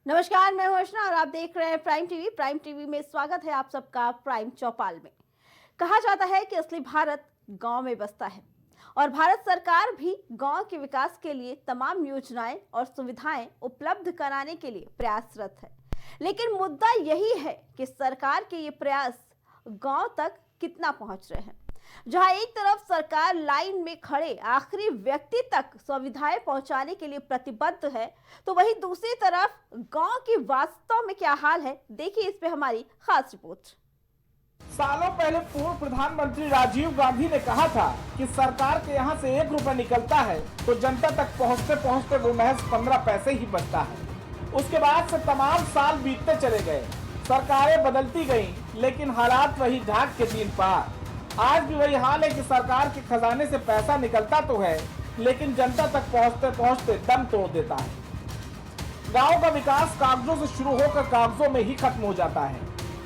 नमस्कार, मैं हूं अर्चना और आप देख रहे हैं प्राइम टीवी। प्राइम टीवी में स्वागत है आप सबका प्राइम चौपाल में। कहा जाता है कि असली भारत गांव में बसता है और भारत सरकार भी गांव के विकास के लिए तमाम योजनाएं और सुविधाएं उपलब्ध कराने के लिए प्रयासरत है। लेकिन मुद्दा यही है कि सरकार के ये प्रयास गांव तक कितना पहुंच रहे हैं। जहां एक तरफ सरकार लाइन में खड़े आखिरी व्यक्ति तक सुविधाएं पहुंचाने के लिए प्रतिबद्ध है, तो वहीं दूसरी तरफ गांव की वास्तव में क्या हाल है, देखिए इस पे हमारी खास रिपोर्ट। सालों पहले पूर्व प्रधानमंत्री राजीव गांधी ने कहा था कि सरकार के यहाँ से 1 रुपए निकलता है तो जनता तक पहुँचते पहुँचते वो महज 15 पैसे ही बचता है। उसके बाद से तमाम साल बीतते चले गए, सरकारें बदलती गईं, लेकिन हालात वही ढाक के 3 पार। आज भी वही हाल है कि सरकार के खजाने से पैसा निकलता तो है, लेकिन जनता तक पहुँचते पहुँचते दम तोड़ देता है। गाँव का विकास कागजों से शुरू होकर कागजों में ही खत्म हो जाता है।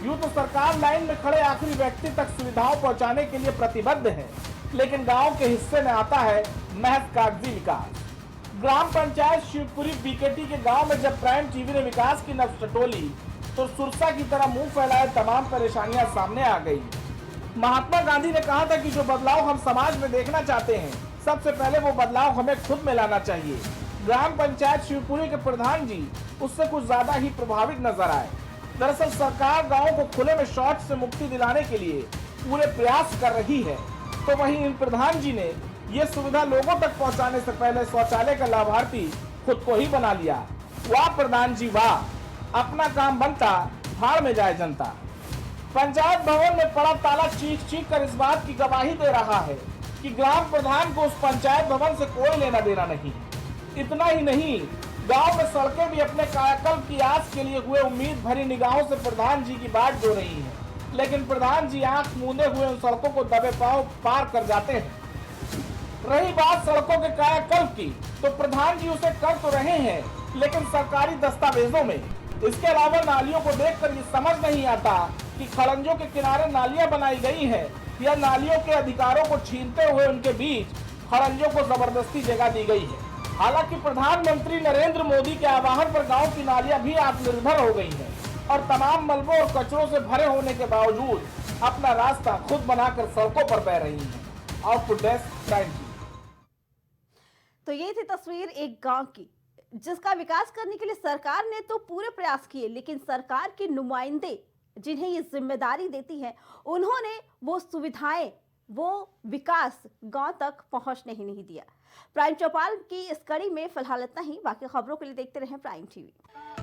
यूं तो सरकार लाइन में खड़े आखिरी व्यक्ति तक सुविधाओं पहुंचाने के लिए प्रतिबद्ध है, लेकिन गांव के हिस्से में आता है महज कागजी विकास। ग्राम पंचायत शिवपुरी बीकेटी के गांव में जब प्राइम टीवी ने विकास की नब्ज टटोली तो सुरसा की तरह मुंह फैलाए तमाम परेशानियां सामने आ गई। महात्मा गांधी ने कहा था कि जो बदलाव हम समाज में देखना चाहते हैं, सबसे पहले वो बदलाव हमें खुद में लाना चाहिए। ग्राम पंचायत शिवपुरी के प्रधान जी उससे कुछ ज्यादा ही प्रभावित नजर आए। दरअसल सरकार गांव को खुले में शौच से मुक्ति दिलाने के लिए पूरे प्रयास कर रही है, तो वहीं इन प्रधान जी ने ये सुविधा लोगों तक पहुंचाने से पहले शौचालय का लाभार्थी खुद को ही बना लिया। वाह प्रधान जी वाह, अपना काम बनता, भाड़ में जाए जनता। पंचायत भवन में पड़ा ताला चीख चीख कर इस बात की गवाही दे रहा है कि ग्राम प्रधान को उस पंचायत भवन से कोई लेना देना नहीं। इतना ही नहीं, गांव में सड़कें भी अपने कायाकल्प की आस के लिए हुए उम्मीद भरी निगाहों से प्रधान जी की बाट जो रही हैं, लेकिन प्रधान जी आंख मूंदे हुए उन सड़कों को दबे पांव पार कर जाते हैं। रही बात सड़कों के कायाकल्प की, तो प्रधान जी उसे कर तो रहे हैं, लेकिन सरकारी दस्तावेजों में। इसके अलावा नालियों को देखकर ये समझ नहीं आता कि खड़ंजों के किनारे नालियां बनाई गई है या नालियों के अधिकारों को छीनते हुए उनके बीच खड़ंजों को जबरदस्ती जगह दी गई है। हालांकि प्रधानमंत्री नरेंद्र मोदी के आह्वान पर गांव की नालियां भी आत्मनिर्भर हो गई हैं और तमाम मलबों और कचरों से भरे होने के बावजूद अपना रास्ता खुद बनाकर सड़कों पर बह रही हैं। Output desk prime TV. तो ये थी तस्वीर एक गांव की, जिसका विकास करने के लिए सरकार ने तो पूरे प्रयास किए, लेकिन सरकार के नुमाइंदे जिन्हें ये जिम्मेदारी देती है, उन्होंने वो सुविधाएं, वो विकास गांव तक पहुंचने ही नहीं दिया। प्राइम चौपाल की इस कड़ी में फिलहाल इतना ही। बाकी खबरों के लिए देखते रहें प्राइम टीवी।